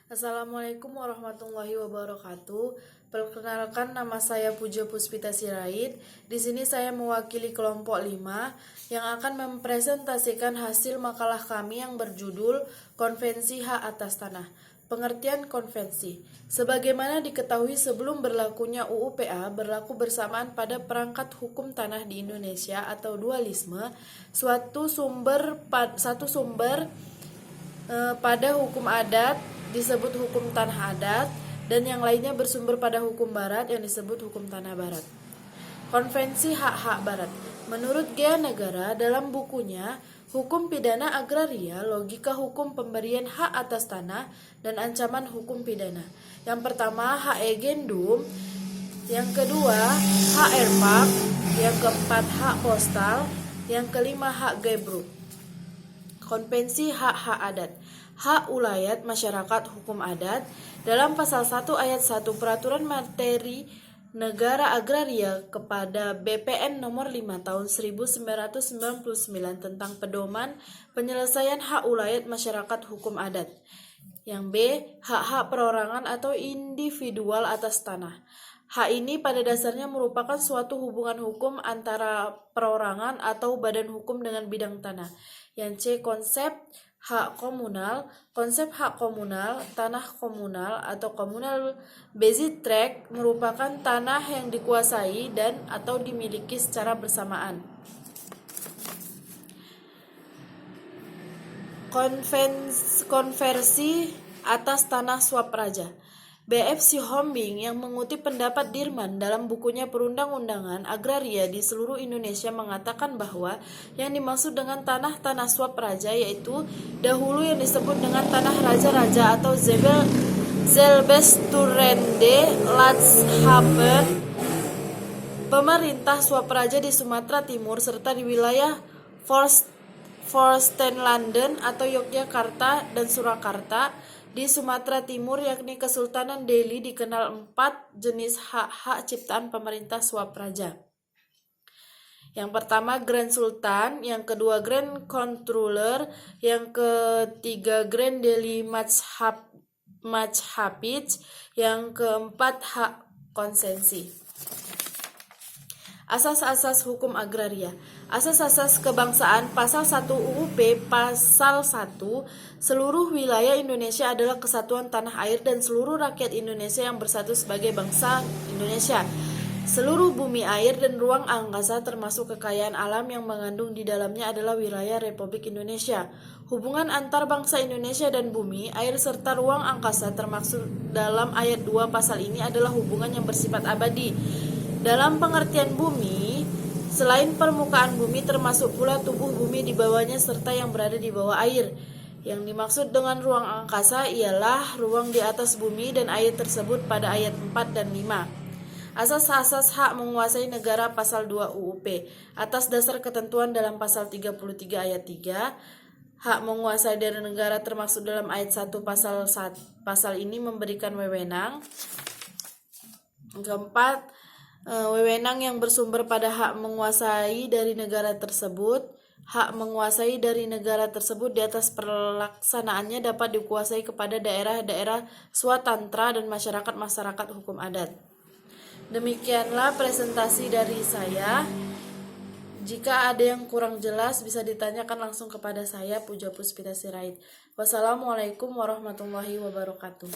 Assalamualaikum warahmatullahi wabarakatuh. Perkenalkan, nama saya Puja Puspita Sirait. Di sini saya mewakili kelompok 5 yang akan mempresentasikan hasil makalah kami yang berjudul Konvensi Hak Atas Tanah. Pengertian konvensi. Sebagaimana diketahui, sebelum berlakunya UU PA berlaku bersamaan pada perangkat hukum tanah di Indonesia atau dualisme, satu sumber pada hukum adat disebut hukum tanah adat, dan yang lainnya bersumber pada hukum barat yang disebut hukum tanah barat. Konvensi Hak-Hak Barat. Menurut Gea Negara dalam bukunya Hukum Pidana Agraria, Logika Hukum Pemberian Hak Atas Tanah dan Ancaman Hukum Pidana. Yang pertama, hak agendum. Yang kedua, hak erpak. Yang keempat, hak postal. Yang kelima, hak gebruk. Konvensi Hak-Hak Adat. Hak ulayat masyarakat hukum adat dalam pasal 1 ayat 1 Peraturan Materi Negara Agraria kepada BPN nomor 5 tahun 1999 tentang pedoman penyelesaian hak ulayat masyarakat hukum adat. Yang B, hak-hak perorangan atau individual atas tanah. Hak ini pada dasarnya merupakan suatu hubungan hukum antara perorangan atau badan hukum dengan bidang tanah. Yang C, konsep hak komunal. Konsep hak komunal, tanah komunal atau komunal bezitrek merupakan tanah yang dikuasai dan atau dimiliki secara bersamaan. Konversi atas tanah swapraja. B.F. Sihombing yang mengutip pendapat Dirman dalam bukunya Perundang-undangan Agraria di seluruh Indonesia mengatakan bahwa yang dimaksud dengan tanah-tanah swapraja yaitu dahulu yang disebut dengan tanah raja-raja atau Zelbesturende Latshapen pemerintah swapraja di Sumatera Timur serta di wilayah Forstenlanden atau Yogyakarta dan Surakarta di Sumatera Timur, yakni Kesultanan Delhi, dikenal 4 jenis hak-hak ciptaan pemerintah swapraja. Yang pertama Grand Sultan, yang kedua Grand Controller, yang ketiga Grand Delhi Majapahit, yang keempat hak konsesi. Asas-asas hukum agraria. Asas-asas kebangsaan pasal 1 UUP pasal 1, seluruh wilayah Indonesia adalah kesatuan tanah air dan seluruh rakyat Indonesia yang bersatu sebagai bangsa Indonesia. Seluruh bumi air dan ruang angkasa termasuk kekayaan alam yang mengandung di dalamnya adalah wilayah Republik Indonesia. Hubungan antar bangsa Indonesia dan bumi, air serta ruang angkasa termaksud dalam ayat 2 pasal ini adalah hubungan yang bersifat abadi. Dalam pengertian bumi, selain permukaan bumi termasuk pula tubuh bumi di bawahnya serta yang berada di bawah air. Yang dimaksud dengan ruang angkasa ialah ruang di atas bumi dan air tersebut pada ayat 4 dan 5. Asas-asas hak menguasai negara pasal 2 UUP. Atas dasar ketentuan dalam pasal 33 ayat 3, hak menguasai dari negara termasuk dalam ayat 1 pasal ini memberikan wewenang. Keempat, wewenang yang bersumber pada hak menguasai dari negara tersebut. Hak menguasai dari negara tersebut di atas pelaksanaannya dapat dikuasai kepada daerah-daerah swatantra dan masyarakat-masyarakat hukum adat. Demikianlah presentasi dari saya. Jika ada yang kurang jelas bisa ditanyakan langsung kepada saya, Puja Puspita Sirait. Wassalamualaikum warahmatullahi wabarakatuh.